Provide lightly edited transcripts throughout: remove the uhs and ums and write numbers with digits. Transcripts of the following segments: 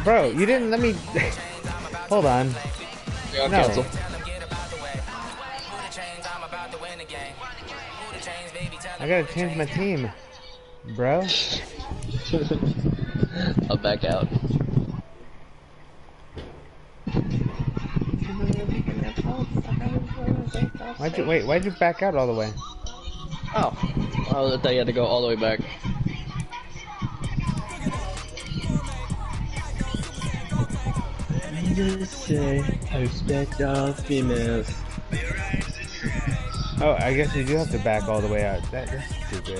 Bro, you didn't let me... Hold on. Yeah, I'll No. cancel. I gotta change my team. Bro. I'll back out. Why'd you back out all the way? Oh. I thought you had to go all the way back. Just say, I respect all females. Oh, I guess you do have to back all the way out. That's stupid.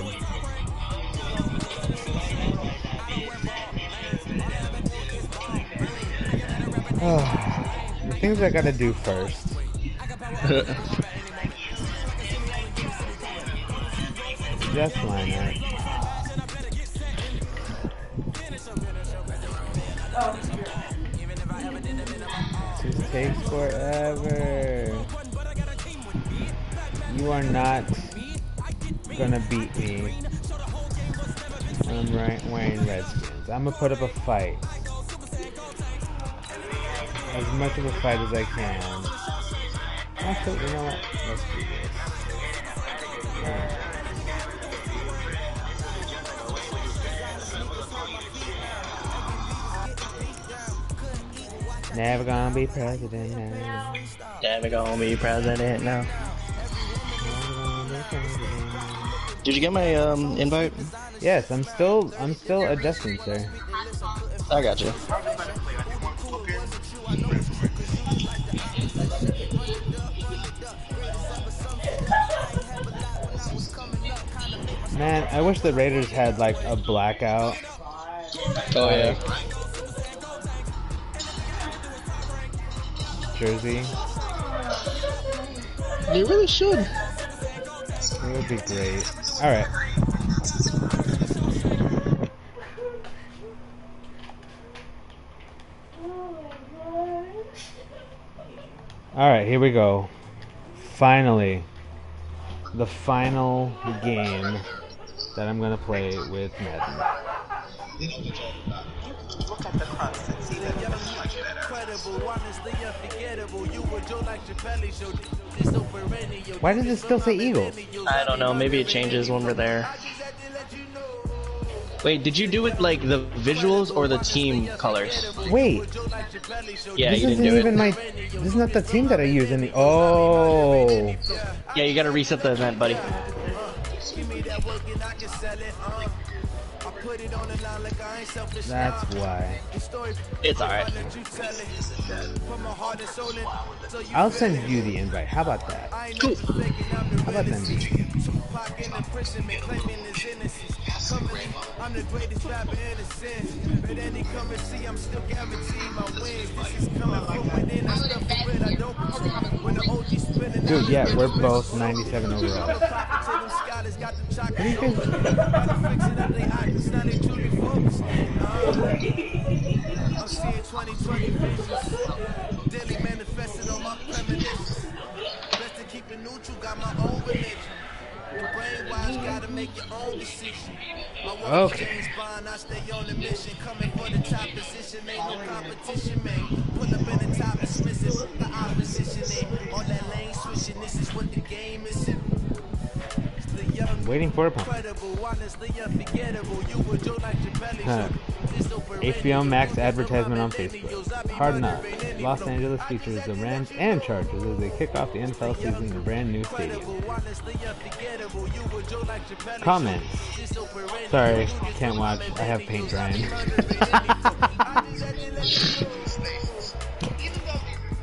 Oh, the things I gotta do first. Just line up. This just takes forever. You are not gonna beat me when I'm wearing Redskins. I'm gonna put up a fight. As much of a fight as I can. Actually, you know what? Let's do this. Never gonna be president now. Never gonna be president now. Did you get my invite? Yes, I'm still adjusting, sir. I got you. Man, I wish the Raiders had like a blackout. Oh yeah. Jersey. You really should. It would be great. Alright. Alright, here we go. Finally. The final game that I'm gonna play with Madden. Look at the constancy that is much better. Why does it still say Eagles? I don't know, maybe it changes when we're there. Wait, did you do it like the visuals or the team colors? Wait. Yeah, This you isn't didn't do even it. my... This is not the team that I use in the... Oh. Yeah, you gotta reset the event, buddy. That's why. It's alright. I'll send you the invite. How about that? Cool. How about them be? I'm the greatest rapper in a sense. But any currency, I'm still guaranteed my wins. This is coming from within. I stuff the bread, I don't pretend. When the OG spinning, Dude, yeah, we're both 97 overall. What do you think? I'm seeing 2020 visions. Daily manifested on my premonitions. Best to keep it neutral, got my own religion. The brainwash gotta make your own decision. Okay. I stay on the mission, coming for the top position. Ain't no competition, man. Pull up in the top, dismissive. The opposition ain't all that lane switching. This is what the game is. Waiting for a pump. HBO Max advertisement on Facebook. Hard enough. Los Angeles features the Rams and Chargers as they kick off the NFL season in a brand new stadium. Comments. Sorry, can't watch. I have paint drying.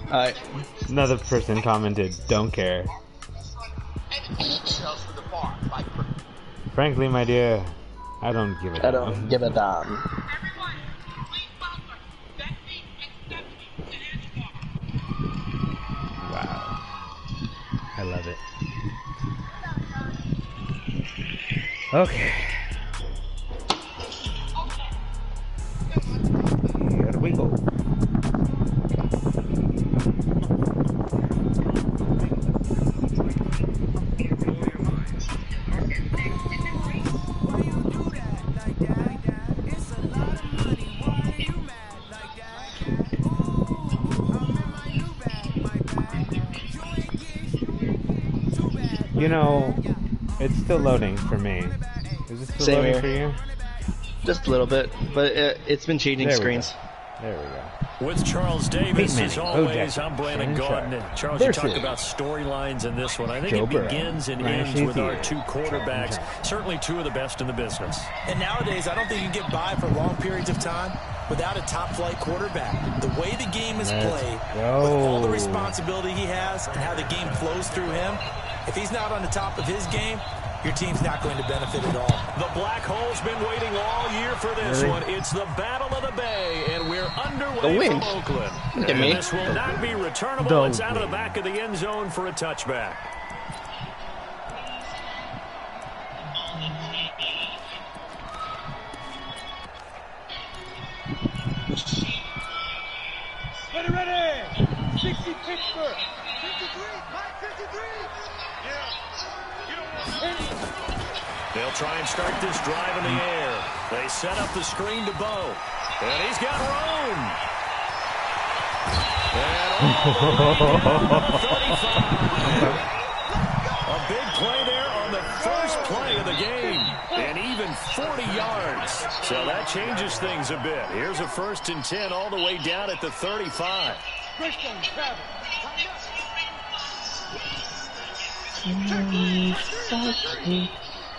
Alright. Another person commented, don't care. Frankly, my dear, I don't give a damn. I don't give a damn. Wow. I love it. Okay. Here we go. You know, it's still loading for me. Is it still Same loading here. for you? Just a little bit, but it's been changing There we screens. go. There we go. With Charles Davis, Peyton as Manning, always, Jackson, I'm Brandon Shannon Gordon. Sharp Charles, you versus talked about storylines in this one. I think Joe it Burrow, begins and Ryan ends with our Shazier, two quarterbacks. Certainly two of the best in the business. And nowadays, I don't think you can get by for long periods of time without a top-flight quarterback. The way the game is played, with all the responsibility he has and how the game flows through him, if he's not on the top of his game, your team's not going to benefit at all. The Black Hole's been waiting all year for this one. It's the Battle of the Bay, and we're underway from Oakland. Look at And me. this will not be returnable. It's out of the back of the end zone for a touchback. Ready! 60 Pittsburgh! 53! 53! They'll try and start this drive in the air. They set up the screen to Bo. And he's got room. And all the 35. A big play there on the first play of the game. And even 40 yards. So that changes things a bit. Here's a 1st and 10 all the way down at the 35.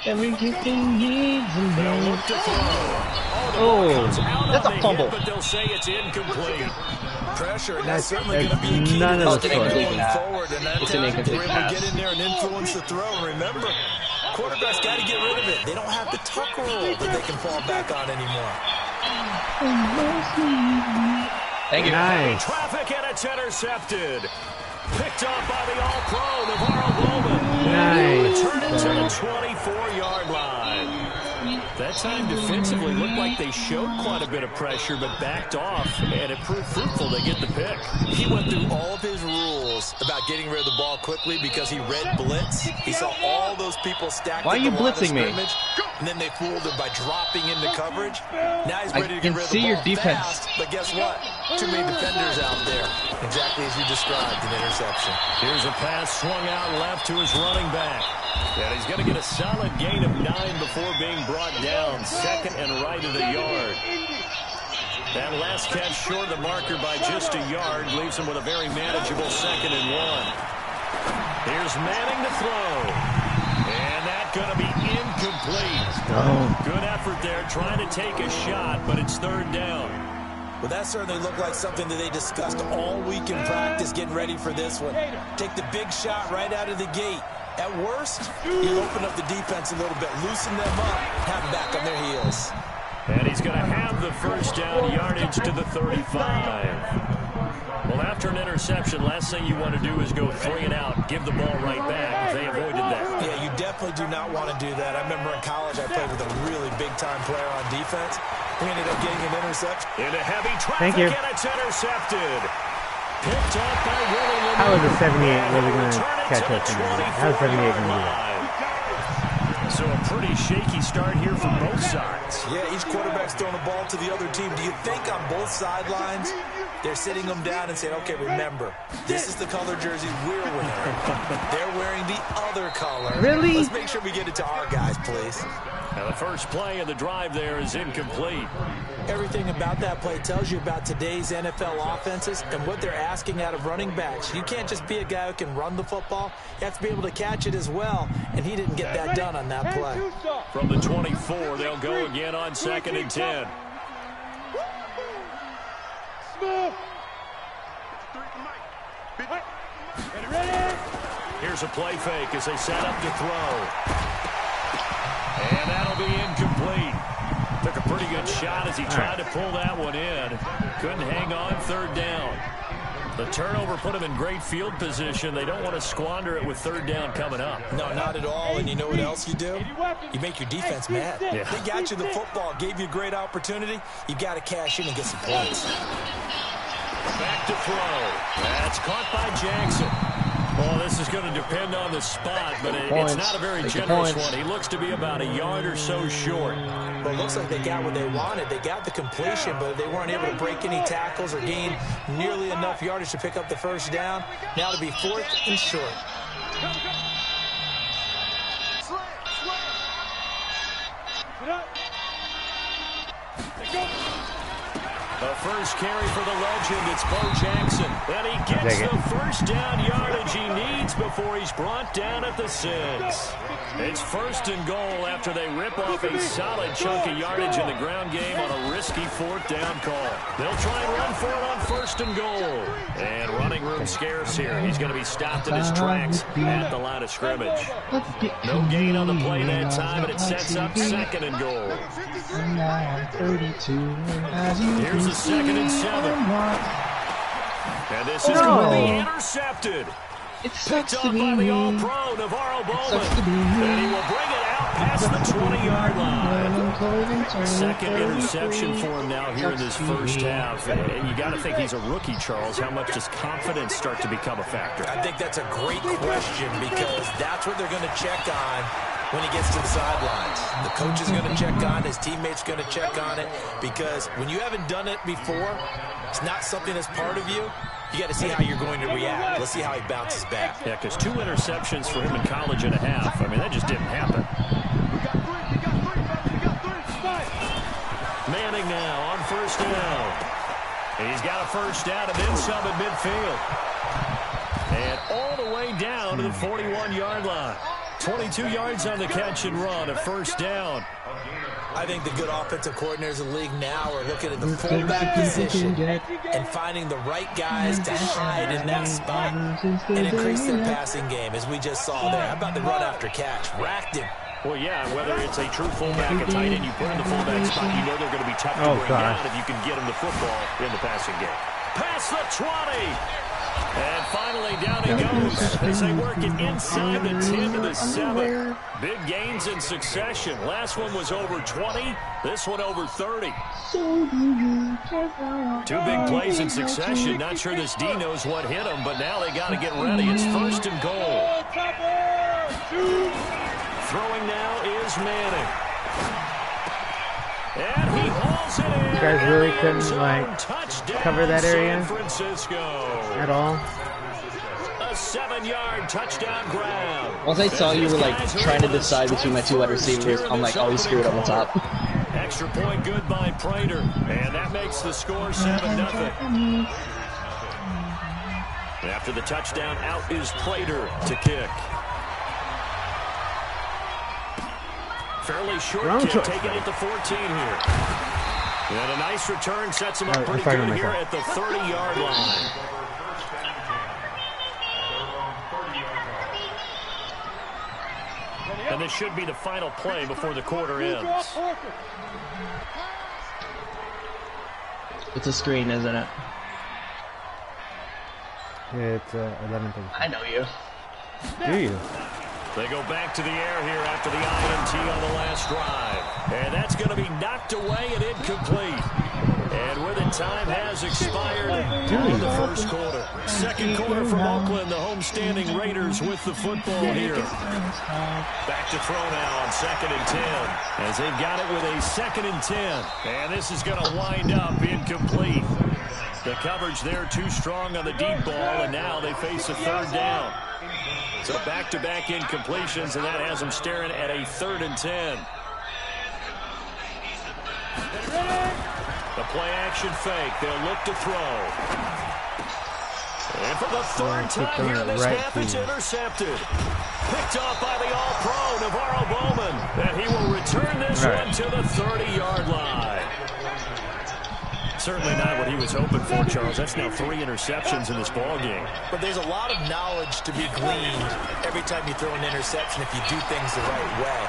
Everything needs a They'll look to throw. That's a fumble. But they'll say it's incomplete. Pressure, and that's certainly going to be a key none to of this the game play. going forward. And that It's an time, incomplete we're able to pass. get in there and influence the throw. And remember, quarterbacks got to get rid of it. They don't have the tuck rule that they can fall back on anymore. Thank you. Nice. Traffic, and it's intercepted. Picked up by the All-Pro, Navarro Bowman. Nice. Turn it to the 24-yard line. That time defensively looked like they showed quite a bit of pressure, but backed off, and it proved fruitful. They get the pick. He went through all of his rules about getting rid of the ball quickly because he read blitz. He saw all those people stacked. Why are you at the line of blitzing me? scrimmage, and then they fooled him by dropping into coverage. Now he's I ready to can get rid of see the your ball defense. fast, but guess what? Too many defenders out there. Exactly as you described, an interception. Here's a pass swung out left to his running back. And he's going to get a solid gain of 9 before being brought down. 2nd and right of the yard. That last catch short of the marker by just a yard leaves him with a very manageable 2nd and 1. Here's Manning to throw. And that's going to be incomplete. Good effort there trying to take a shot, but it's 3rd down. Well, that certainly looked like something that they discussed all week in practice, getting ready for this one. Take the big shot right out of the gate. At worst, you open up the defense a little bit, loosen them up, have them back on their heels. And he's going to have the 1st down yardage to the 35. Well, after an interception, last thing you want to do is go 3 and out, give the ball right back. They avoided that. Yeah, you definitely do not want to do that. I remember in college I played with a really big-time player on defense. We ended up getting an interception. Into heavy traffic, Thank you. and it's intercepted. Picked up by Willie. How is the 78 really going to catch up to me? How's 78 going to do that? So a pretty shaky start here for both sides. Yeah, each quarterback's throwing the ball to the other team. Do you think on both sidelines they're sitting them down and saying, okay, remember, this is the color jersey we're wearing. They're wearing the other color. Really? Let's make sure we get it to our guys, please. Now the first play of the drive there is incomplete. Everything about that play tells you about today's NFL offenses and what they're asking out of running backs. You can't just be a guy who can run the football. You have to be able to catch it as well, and he didn't get that done on that play. From the 24, they'll go again on 2nd and 10. Here's a play fake as they set up to throw. And that'll be incomplete. Took a pretty good shot as he tried to pull that one in. Couldn't hang on, 3rd down. The turnover put him in great field position. They don't want to squander it with 3rd down coming up. No, not at all. And you know what else you do? You make your defense mad. Yeah. They got you the football, gave you a great opportunity. You got to cash in and get some points. Back to throw. That's caught by Jackson. Well, this is going to depend on the spot, but it's not a very generous one. He looks to be about a yard or so short. Well, it looks like they got what they wanted. They got the completion, but they weren't able to break any tackles or gain nearly enough yardage to pick up the 1st down. Now to be 4th and short. A first carry for the legend. It's Bo Jackson. And he gets the first down yardage he needs before he's brought down at the 6. It's 1st and goal after they rip off a solid chunk of yardage in the ground game on a risky 4th down call. They'll try and run for it on 1st and goal. And running room scarce here. He's going to be stopped in his tracks at the line of scrimmage. No gain on the play that time, and it sets up 2nd and goal. Here's a 2nd and 7. And this is going to be intercepted. Picked up by the All-Pro, Navarro Bowman. And he will bring it out past the 20-yard line. 2nd interception for him now here in this first half. And you got to think he's a rookie, Charles. How much does confidence start to become a factor? I think that's a great question because that's what they're going to check on when he gets to the sidelines. The coach is going to check on it. His teammates going to check on it because when you haven't done it before, it's not something that's part of you. You got to see how you're going to react. Let's see how he bounces back. Yeah, because 2 interceptions for him in college and a half. I mean, that just didn't happen. Manning now on 1st down. He's got a 1st down and then some at midfield. And all the way down to the 41-yard line. 22 yards on the catch and run, a 1st down. I think the good offensive coordinators in the league now are looking at the fullback position and finding the right guys to hide in that spot and increase their passing game, as we just saw there. How about the run after catch? Racked him. Well, yeah, whether it's a true fullback, a tight end, you put in the fullback spot, you know they're going to be tough to bring down if you can get them the football in the passing game. Past the 20. And finally, down he goes as they work it inside the 10 to the 7. Big gains in succession. Last one was over 20. This one over 30. 2 big plays in succession. Not sure this D knows what hit him, but now they got to get ready. It's 1st and goal. Throwing now is Manning. And he hauls it in. You guys really couldn't, like, cover that area at all? A 7-yard touchdown grab. Once I saw you were, like, trying to decide between my 2 wide receivers, I'm like, oh, he's screwed up on top. Extra point good by Prater. And that makes the score 7-0. After the touchdown, out is Prater to kick. Fairly short kick, taken at the 14 here. And a nice return sets him up pretty good here at the 30-yard line. And this should be the final play before the quarter ends. It's a screen, isn't it? It's 11:30. I know you. Do you? They go back to the air here after the INT on the last drive. And that's going to be knocked away and incomplete. And with it, time has expired in the first quarter. Second quarter from Oakland, the homestanding Raiders with the football here. Back to throw now on 2nd and 10. As they've got it with a 2nd and 10. And this is going to wind up incomplete. The coverage there too strong on the deep ball, and now they face a 3rd down. So back-to-back incompletions, and that has them staring at a 3rd and 10. The play-action fake. They'll look to throw. And for the 3rd time here in this half, it's intercepted. Picked off by the All-Pro, Navarro Bowman. And he will return this one to the 30-yard line. Certainly not what he was hoping for, Charles. That's now 3 interceptions in this ball game. But there's a lot of knowledge to be gleaned every time you throw an interception if you do things the right way.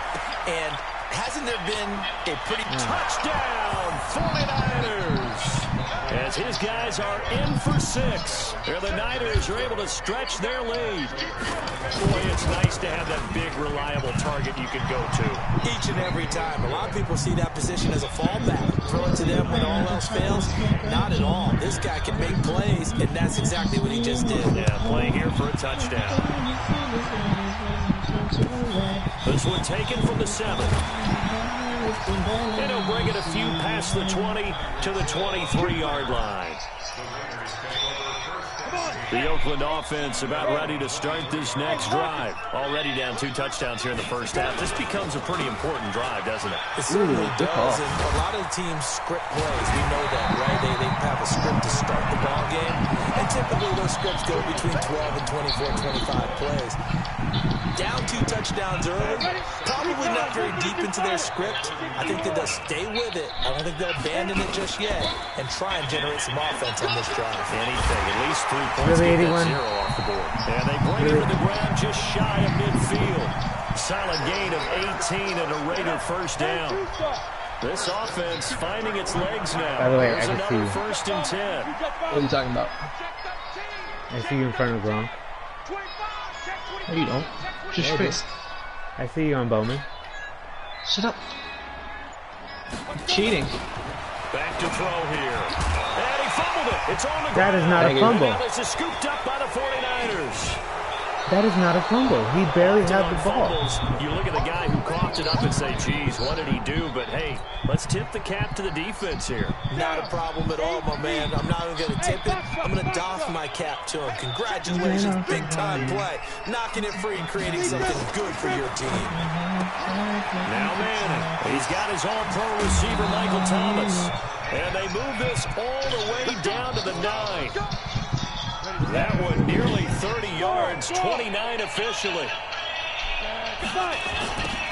And hasn't there been a pretty touchdown 49ers? As his guys are in for 6. And the Niners are able to stretch their lead. Boy, it's nice to have that big, reliable target you can go to. Each and every time. A lot of people see that position as a fallback. Throw it to them when all else fails. Not at all. This guy can make plays, and that's exactly what he just did. Yeah, playing here for a touchdown. This one taken from the 7. And he'll bring it a few past the 20 to the 23-yard line. The Oakland offense about ready to start this next drive. Already down 2 touchdowns here in the first half. This becomes a pretty important drive, doesn't it? It certainly does. And a lot of the teams script plays. We know that, right? They Typically, those scripts go between 12 and 24, 25 plays. Down 2 touchdowns early, probably not very deep into their script. I think that they'll stay with it. I don't think they'll abandon it just yet and try and generate some offense on this drive. Anything, at least 3 points, Really, get that 81? 0 off the board. And they bring it to the ground just shy of midfield. Solid gain of 18 and a Raider first down. This offense finding its legs now. By the way, There's I can another see. first and 10. What are you talking about? I see you in front of Gronk. No, you don't. Just face. I see you on Bowman. Shut up. Cheating. Back to throw here. And he fumbled it. It's on the ground. That is not a fumble. Now this is scooped up by the 49ers. That is not a fumble. He barely had the ball. You look at the guy who coughed it up and say, geez, what did he do? But, hey, let's tip the cap to the defense here. Not a problem at all, my man. I'm not even going to tip it. I'm going to doff my cap to him. Congratulations, big-time play. Knocking it free and creating something good for your team. Now Manning. He's got his all-pro receiver, Michael Thomas. And they move this all the way down to the 9. That one nearly 30 yards, 29 officially.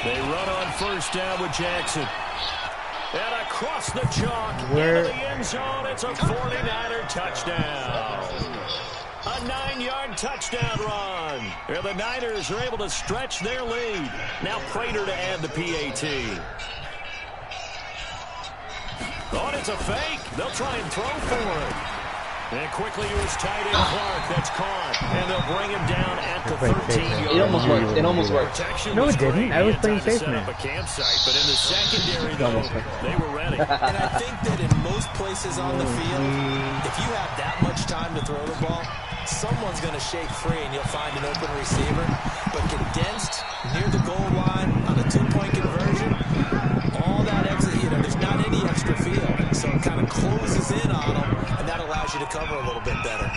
They run on first down with Jackson. And across the chalk, into the end zone, it's a 49er touchdown. A 9-yard touchdown run. And the Niners are able to stretch their lead. Now Prater to add the PAT. Oh, it's a fake. They'll try and throw for it. And quickly to his tight end Clark. That's caught. And they'll bring him down at the 13-yard line. It almost worked. It almost worked. No, it didn't. I was playing safe, man. A campsite, but in the secondary, though, they were ready. And I think that in most places on the field, if you have that much time to throw the ball, someone's going to shake free and you'll find an open receiver. But condensed, near the goal line, on a 2-point conversion, all that exit, there's not any extra field. So it kind of closes in on them, and that allows you to cover a little bit better.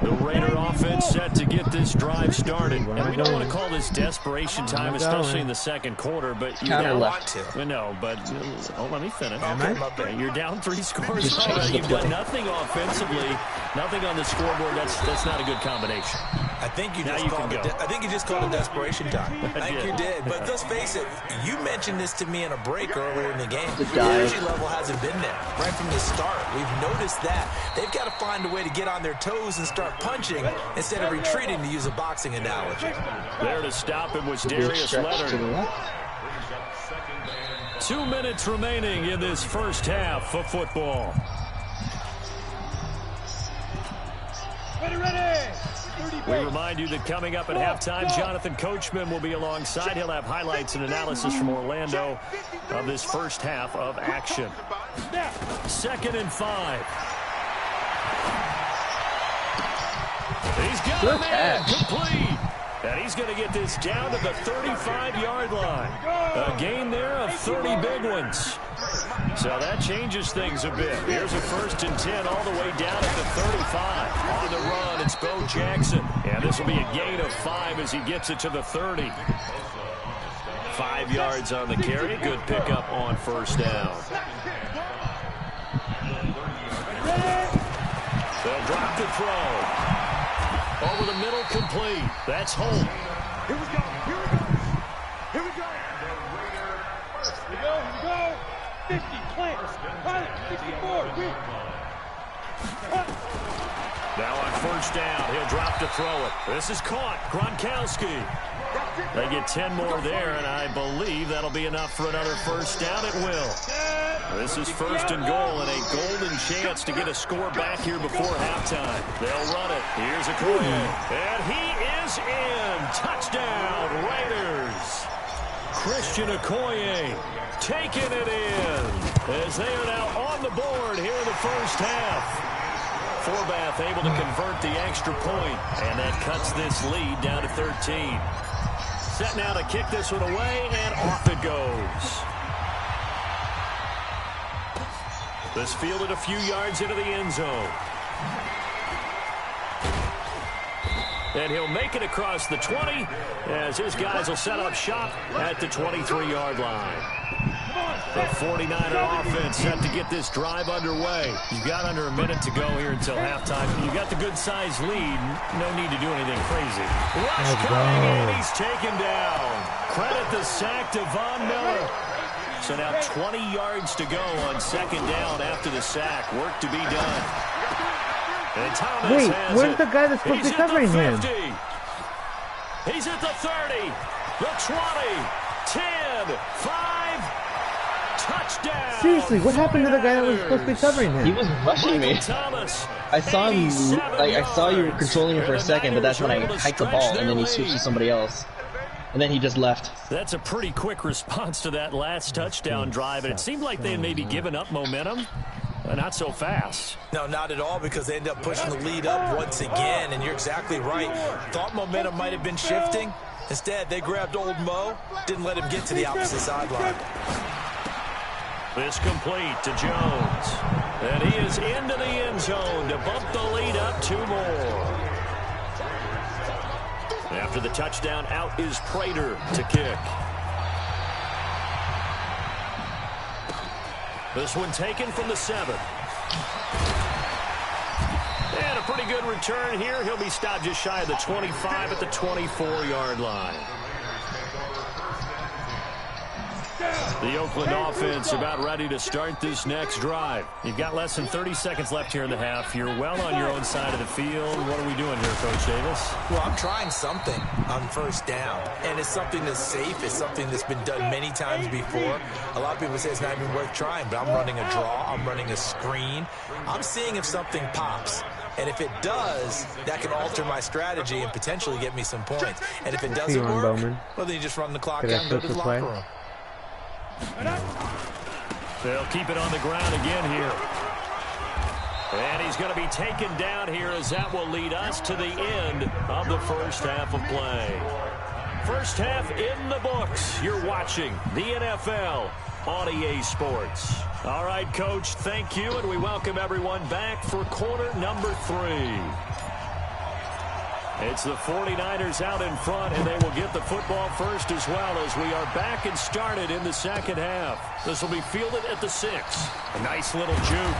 The Raider offense set to get this drive started. And we don't want to call this desperation time, especially in the second quarter, but you Counter now left. want to. No, but let me finish. Okay. You're down 3 scores already. You've done nothing offensively, nothing on the scoreboard. That's not a good combination. I think you Now just you called can it. go. I think you just called it desperation time. I think did. you did. But let's face it. You mentioned this to me in a break earlier in the game. The The dive. energy level hasn't been there right from the start. We've noticed that they've got to find a way to get on their toes and start punching instead of retreating, to use a boxing analogy. There to stop him was Big Darius stretch to the Leonard. left. 2 minutes remaining in this first half of football. We remind you that coming up at halftime, Jonathan Coachman will be alongside. He'll have highlights and analysis from Orlando of this first half of action. 2nd and 5. He's got Good a man catch. complete. And he's going to get this down to the 35-yard line. A gain there of 30 big ones. So that changes things a bit. Here's a 1st and 10 all the way down at the 35. On the run, it's Bo Jackson. And this will be a gain of 5 as he gets it to the 30. 5 yards on the carry. Good pickup on first down. They'll drop the throw. Over the middle, complete. That's Holt. Here we go. Here we go. Here we go. Here we go. Here we go. 50, plant. Pilot, 64. Now on first down, he'll drop to throw it. This is caught. Gronkowski. They get 10 more there, and I believe that'll be enough for another first down. It will. This is 1st and goal, and a golden chance to get a score back here before halftime. They'll run it. Here's Okoye. And he is in. Touchdown, Raiders. Christian Okoye taking it in as they are now on the board here in the first half. Forbath able to convert the extra point, and that cuts this lead down to 13. Set now to kick this one away, and off it goes. This fielded a few yards into the end zone. And he'll make it across the 20 as his guys will set up shop at the 23-yard line. The 49er offense set to get this drive underway. You've got under a minute to go here until halftime. You've got the good-sized lead. No need to do anything crazy. Rush coming, and he's taken down. Credit the sack to Von Miller. So now 20 yards to go on second down after the sack. Work to be done. And Thomas Wait, has where's it. the guy that's supposed to be covering him? He's at the 30, the 20, 10, 5, touchdown. Seriously, what happened to the guy that was supposed to be covering him? He was rushing me. I saw him, like, I saw you were controlling him for a second, but that's when I hiked the ball, and then he switched to somebody else. And then he just left. That's a pretty quick response to that last touchdown drive, and it seemed like they had maybe given up momentum. Not so fast. No, not at all, because they ended up pushing the lead up once again, and you're exactly right. Thought momentum might have been shifting. Instead, they grabbed old Mo, didn't let him get to the opposite sideline. This complete to Jones. And he is into the end zone to bump the lead up 2 more. After the touchdown, out is Prater to kick. This one taken from the 7. And a pretty good return here. He'll be stopped just shy of the 25 at the 24-yard line. The Oakland offense about ready to start this next drive. You've got less than 30 seconds left here in the half. You're well on your own side of the field. What are we doing here, Coach Davis? Well, I'm trying something on first down, and it's something that's safe. It's something that's been done many times before. A lot of people say it's not even worth trying, but I'm running a draw. I'm running a screen. I'm seeing if something pops. And if it does, that can alter my strategy and potentially get me some points. And if it doesn't work, well, then you just run the clock out and go to the locker room. They'll keep it on the ground again here. And he's going to be taken down here as that will lead us to the end of the first half of play. First half in the books. You're watching the NFL on EA Sports. All right, Coach, thank you, and we welcome everyone back for quarter number 3. It's the 49ers out in front, and they will get the football first as well as we are back and started in the second half. This will be fielded at the 6. A nice little juke.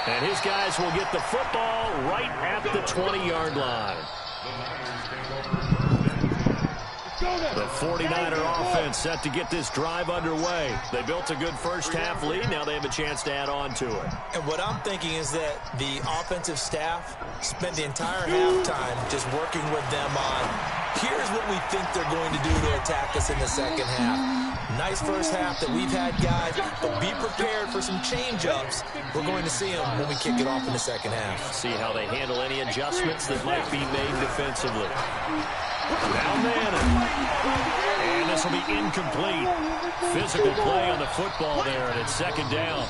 And his guys will get the football right at the 20-yard line. The 49er offense set to get this drive underway. They built a good first half lead. Now they have a chance to add on to it. And what I'm thinking is that the offensive staff spent the entire halftime just working with them on, here's what we think they're going to do to attack us in the second half. Nice first half that we've had, guys, but be prepared for some change-ups. We're going to see them when we kick it off in the second half. See how they handle any adjustments that might be made defensively. Now Madden. And this will be incomplete. Physical play on the football there, and it's second down.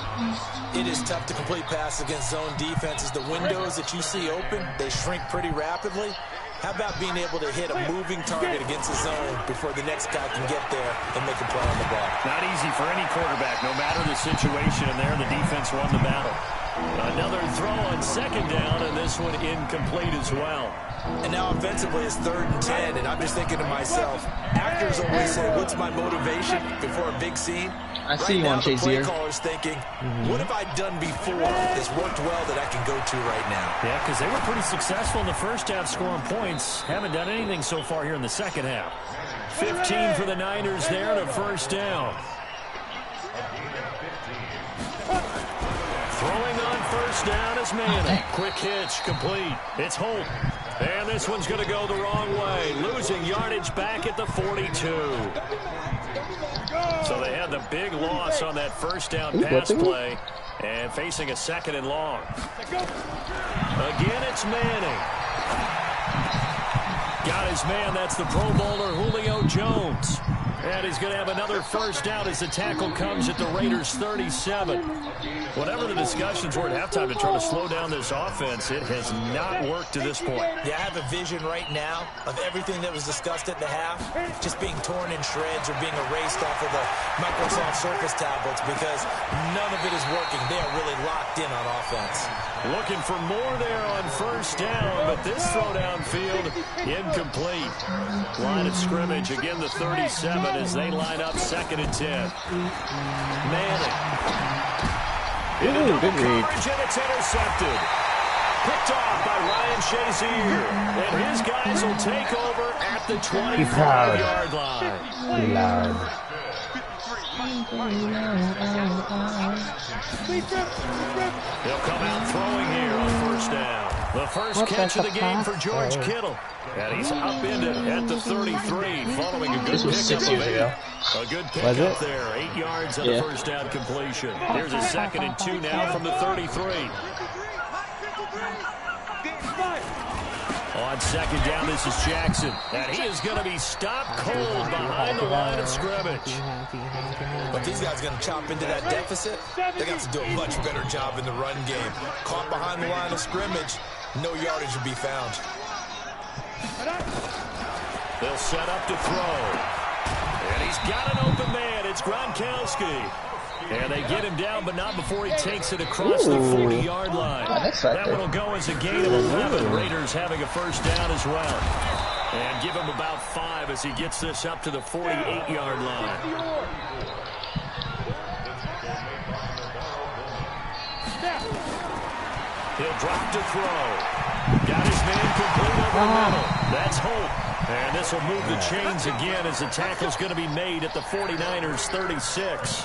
It is tough to complete passes against zone defenses. The windows that you see open, they shrink pretty rapidly. How about being able to hit a moving target against the zone before the next guy can get there and make a play on the ball? Not easy for any quarterback, no matter the situation, and there the defense won the battle. Another throw on second down, and this one incomplete as well. And now offensively it's 3rd and 10, and I'm just thinking to myself, actors always say, what's my motivation before a big scene? I see you on Chase here. Right now the play caller's thinking, what have I done before that's worked well that I can go to right now? Yeah, because they were pretty successful in the first half scoring points. Haven't done anything so far here in the second half. 15 for the Niners there to first down. Throwing on first down is Manning. Quick hitch, complete. It's Holt. And this one's going to go the wrong way. Losing yardage back at the 42. So they had the big loss on that first down pass play. And facing a 2nd and long. Again, it's Manning. Got his man. That's the Pro Bowler Julio Jones. And he's going to have another first down as the tackle comes at the Raiders' 37. Whatever the discussions were at halftime to try to slow down this offense, it has not worked to this point. Yeah, I have a vision right now of everything that was discussed at the half just being torn in shreds or being erased off of the Microsoft Surface tablets because none of it is working. They are really locked in on offense. Looking for more there on first down, but this throw downfield incomplete. Line of scrimmage, again the 37. 11 as they line up 2nd and 10. Manning. Ooh, good read. And it's intercepted. Picked off by Ryan Shazier. And his guys will take over at the 25-yard line. Be loud. He'll come out throwing here on 1st down. The first catch of the game for George Kittle. And he's upended at the 33 following a good This was 6 years ago. A good pickup there. 8 yards on the first down completion. Here's a 2nd and 2 now from the 33. On 2nd down, this is Jackson. And he is going to be stopped cold behind the line of scrimmage. But these guys are going to chop into that deficit. They got to do a much better job in the run game. Caught behind the line of scrimmage, no yardage will be found. They'll set up to throw. And he's got an open man. It's Gronkowski. And they get him down, but not before he takes it across the 40-yard line. That one will go as a gain of 11. Raiders having a first down as well. And give him about 5 as he gets this up to the 48-yard line. He'll drop to throw. Got his man complete over the middle. That's Holt. And this will move the chains again as the tackle's going to be made at the 49ers 36.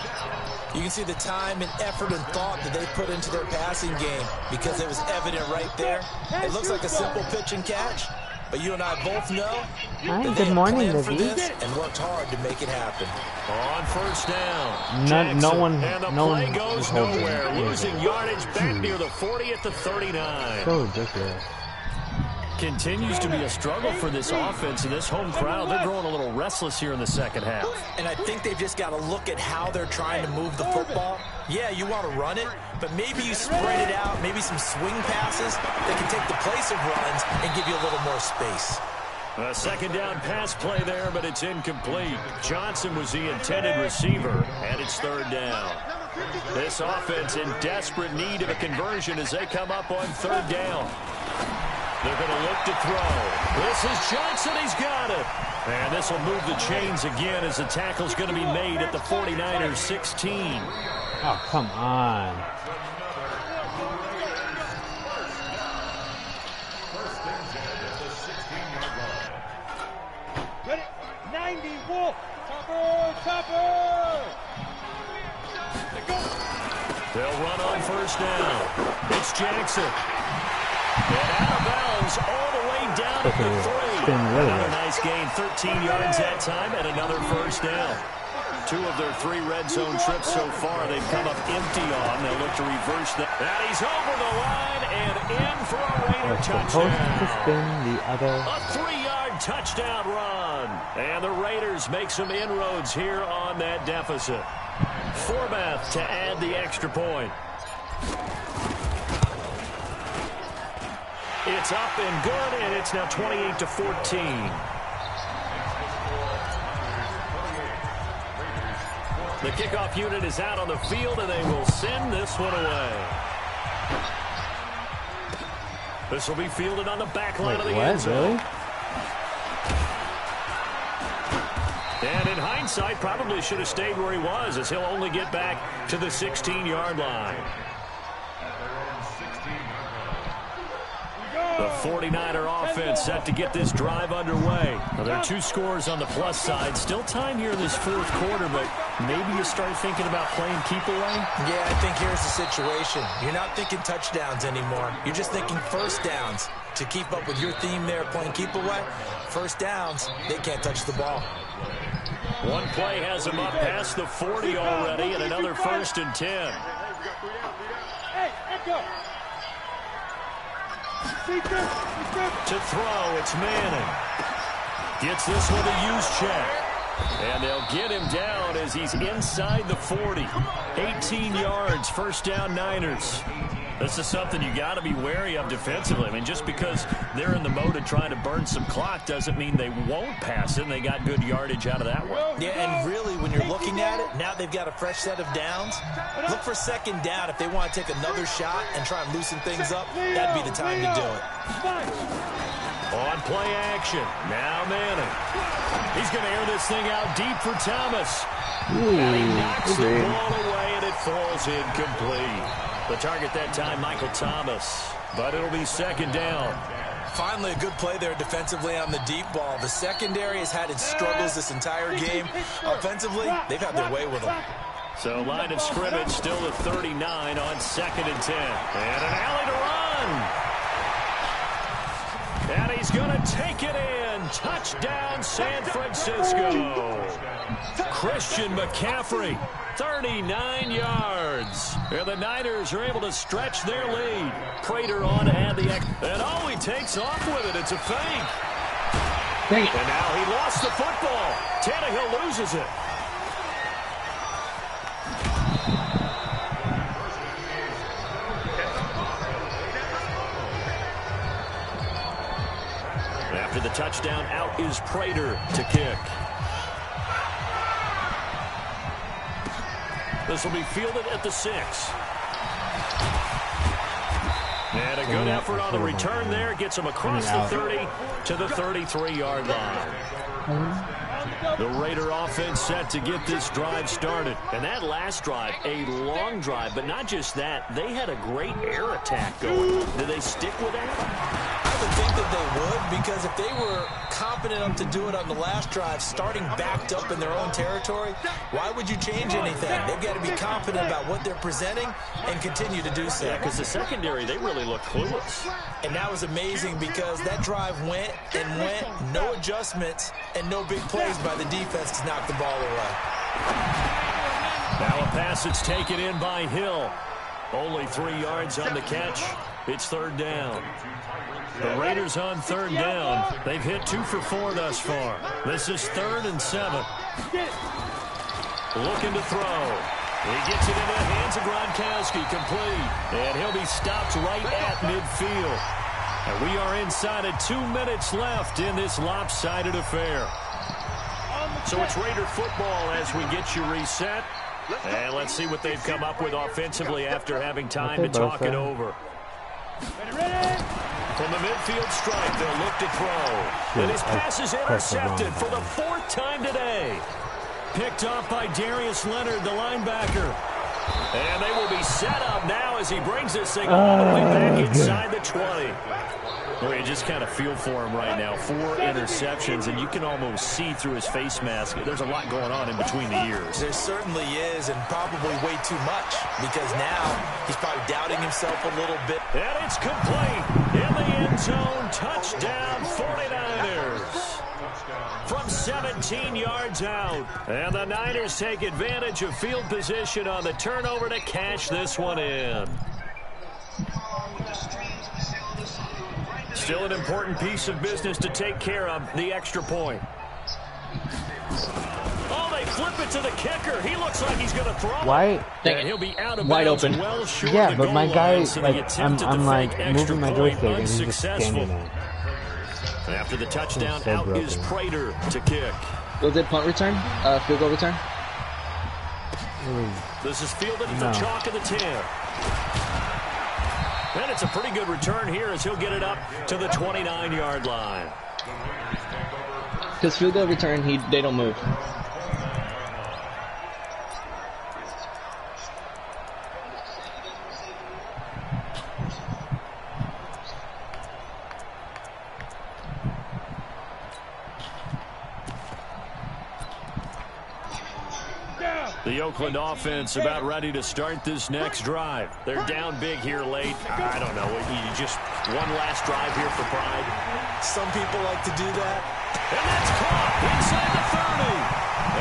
You can see the time and effort and thought that they put into their passing game because it was evident right there. It looks like a simple pitch and catch, but you and I both know that they have planned for this and worked hard to make it happen. On 1st down, No one goes nowhere, losing yardage back near the 40 at the 39. So ridiculous. Continues to be a struggle for this offense and this home crowd. They're growing a little restless here in the 2nd half. And I think they've just got to look at how they're trying to move the football. Yeah, you want to run it, but maybe you spread it out, maybe some swing passes that can take the place of runs and give you a little more space. A 2nd down pass play there, but it's incomplete. Johnson was the intended receiver, and it's 3rd down. This offense in desperate need of a conversion as they come up on 3rd down. They're going to look to throw. This is Johnson. He's got it. And this will move the chains again as the tackle's going to be made at the 49ers 16. Oh, come on. Ready? 90, Wolf. Chopper. They'll run on 1st down. It's Jackson. And out of bounds all the way down at the 3. Another nice gain, 13 yards that time, and another 1st down. 2 of their 3 red zone trips so far, they've come up empty on. They'll look to reverse that. And he's over the line and in for a Raider touchdown. A 3-yard touchdown run. And the Raiders make some inroads here on that deficit. Forbath to add the extra point. It's up and good, and it's now 28-14. The kickoff unit is out on the field, and they will send this one away. This will be fielded on the back line of the end zone. Really? And in hindsight, probably should have stayed where he was, as he'll only get back to the 16-yard line. The 49er offense set to get this drive underway. Now, there are 2 scores on the plus side. Still time here in this 4th quarter, but maybe you start thinking about playing keep away? Yeah, I think here's the situation. You're not thinking touchdowns anymore. You're just thinking 1st downs. To keep up with your theme there, playing keep away, 1st downs, they can't touch the ball. One play has him up past the 40 already, and another 1st and 10. Hey, let's go. To throw, it's Manning. Gets this with a use check. And they'll get him down as he's inside the 40. 18 yards, 1st down Niners. This is something you got to be wary of defensively. I mean, just because they're in the mode of trying to burn some clock doesn't mean they won't pass it, and they got good yardage out of that one. Yeah, and really, when you're looking at it, now they've got a fresh set of downs. Look for 2nd down if they want to take another shot and try and loosen things up. That'd be the time to do it. On play action. Now Manning. He's going to air this thing out deep for Thomas. And he knocks the ball away, and it falls incomplete. The target that time, Michael Thomas. But it'll be second down. Finally, a good play there defensively on the deep ball. The secondary has had its struggles this entire game. Offensively, they've had their way with them. So line of scrimmage still at 39 on 2nd and 10. And an alley to run. And he's going to take it in. Touchdown, San Francisco. Christian McCaffrey, 39 yards. And the Niners are able to stretch their lead. Prater on to add the X. And oh, he takes off with it. It's a fake. And now he lost the football. Tannehill loses it. After the touchdown, out is Prater to kick. This will be fielded at the 6. And a good effort on the return there. Gets him across the 30 to the 33-yard line. The Raider offense set to get this drive started. And that last drive, a long drive. But not just that, they had a great air attack going. Did they stick with that? I would think that they would, because if they were confident enough to do it on the last drive, starting backed up in their own territory, why would you change anything? They've got to be confident about what they're presenting and continue to do so. Yeah, because the secondary, they really look clueless. And that was amazing because that drive went and went, no adjustments, and no big plays by the defense to knock the ball away. Now a pass that's taken in by Hill. Only 3 yards on the catch. It's 3rd down. The Raiders on 3rd down. They've hit 2 for 4 thus far. This is 3rd and 7. Looking to throw. He gets it into the hands of Gronkowski, complete. And he'll be stopped right at midfield. And we are inside of 2 minutes left in this lopsided affair. So it's Raider football as we get you reset. And let's see what they've come up with offensively after having time to talk it over. From the midfield stripe, they'll look to throw. And his pass is intercepted for the 4th time today. Picked off by Darius Leonard, the linebacker. And they will be set up now as he brings this thing all the way back inside the 20. Well, you just kind of feel for him right now. 4 interceptions, and you can almost see through his face mask. There's a lot going on in between the ears. There certainly is, and probably way too much, because now he's probably doubting himself a little bit. And it's complete. In the end zone, touchdown 49ers. From 17 yards out. And the Niners take advantage of field position on the turnover to cash this one in. Still an important piece of business to take care of, the extra point. Oh, they flip it to the kicker. He looks like he's going to throw. Why? And he'll be out of wide bounds, open. well short Yeah, of the but my goal guy, line, so like, I'm like moving my joystick and he's just standing there. After the touchdown, so out broken. is Prater to kick. Was it punt return? Field goal return? This is fielded at the chalk of the 10. And it's a pretty good return here as he'll get it up to the 29-yard line. Because field goal return, they don't move. The Oakland offense about ready to start this next drive. They're down big here late. I don't know. You just one last drive here for pride. Some people like to do that. And that's caught inside the 30.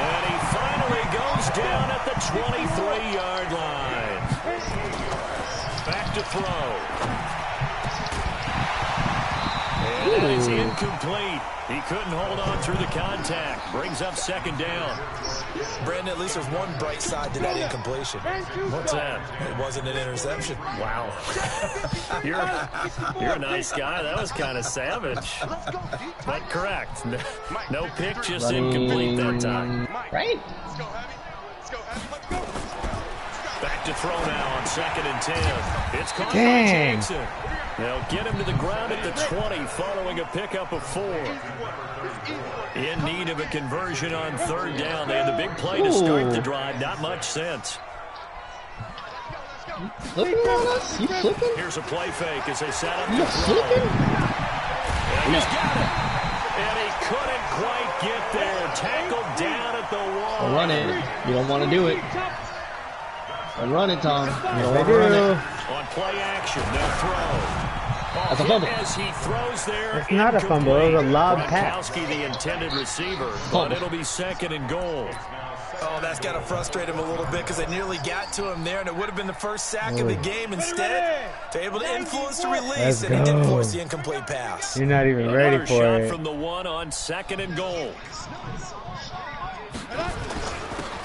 And he finally goes down at the 23-yard line. Back to throw. And that is incomplete. He couldn't hold on through the contact. Brings up 2nd down. Brandon, at least there's one bright side to that incompletion. What's that? It wasn't an interception. Wow. You're a nice guy. That was kind of savage. But correct. No pick, just incomplete that time. Right? Back to throw now on 2nd and 10. It's caught by Jackson. They'll get him to the ground at the 20 following a pickup of 4. In need of a conversion on 3rd down. They had the big play to start the drive. Not much sense. Flipping on us? You flipping? Here's a play fake as they set up You the throw. flipping? And he's got it. And he couldn't quite get there. Tackled down at the wall. Run it. You don't want to do it. Run it, Tom. You don't want to run it. On play action, they'll throw. That's a fumble. As he throws there, It's not a fumble, it was a lob pass. Gronkowski, the intended receiver, but it'll be 2nd and goal. Oh, that's got to frustrate him a little bit because they nearly got to him there, and it would have been the first sack of the game. Instead, they're able to influence the release, and he did force the incomplete pass. You're not even ready for shot it. From the 1 on 2nd and goal.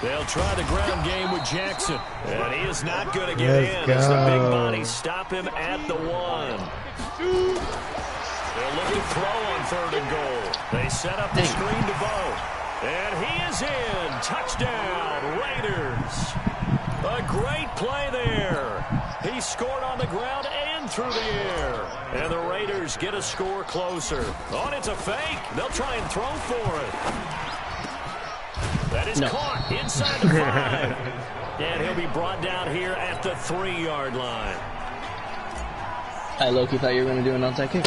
They'll try the ground game with Jackson, and he is not going to get in as the big bodies stop him at the 1. They'll look to throw on 3rd and goal. They set up the screen to Bo. And he is in. Touchdown, Raiders. A great play there. He scored on the ground and through the air. And the Raiders get a score closer. Oh, and it's a fake. They'll try and throw for it. That is caught inside the 5. And he'll be brought down here at the 3-yard line. I low-key thought you were going to do an onside kick.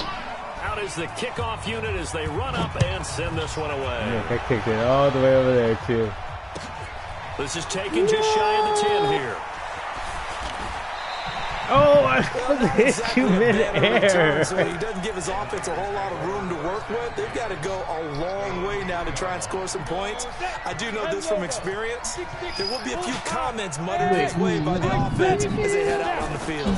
Out is the kickoff unit as they run up and send this one away. Look, I kicked it all the way over there, too. This is taken just shy of the 10 here. Oh, I hit you mid-air. So he doesn't give his offense a whole lot of room to work with. They've got to go a long way now to try and score some points. I do know this from experience. There will be a few comments muttered his way by the offense as they head out on the field.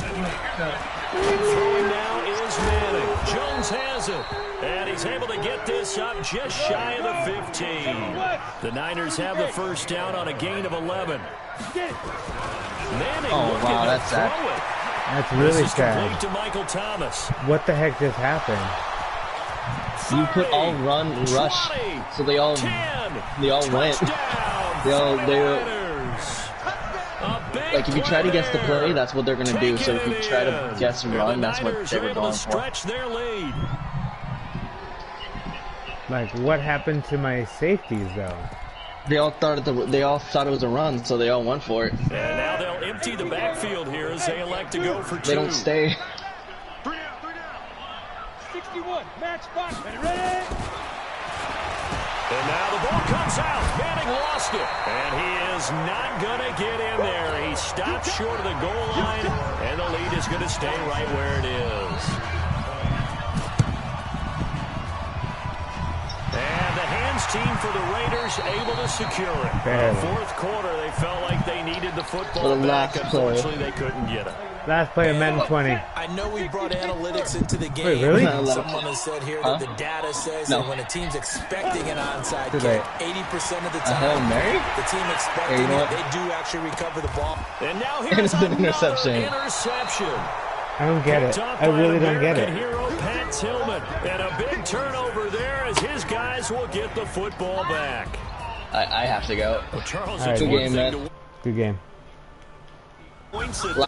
Throwing now is Manning. Jones has it. And he's able to get this up just shy of the 15. The Niners have the first down on a gain of 11. Manning wow, that's sad. That's really sad. sad. To Michael Thomas. What the heck just happened? You put all run and rush, so they all went. Like if you try to guess the play, that's what they're gonna do. So if you try to guess and run, that's what they were going for. Like what happened to my safeties though? They all thought it was a run, so they all went for it. And now they'll empty the backfield here as they elect to go for 2. They don't stay. 3 down. 61, match box, ready? And now the ball comes out. Manning lost it. And he is not going to get in there. He stopped short of the goal line, and the lead is going to stay right where it is. And the hands team for the Raiders able to secure it. In the 4th quarter, they felt like they needed the football back. Unfortunately, they couldn't get it. Last play of Madden 20. I know we brought analytics into the game. Wait, really? Someone has said here that the data says that when a team's expecting an onside kick, 80% of the time, the team expecting it, they do actually recover the ball. And now here's an interception. I don't get it. I really don't get it. Hero Pat Tillman, and a big turnover there as his guys will get the football back. I have to go. Well, Charles, right. Good game, man. Good game. Points at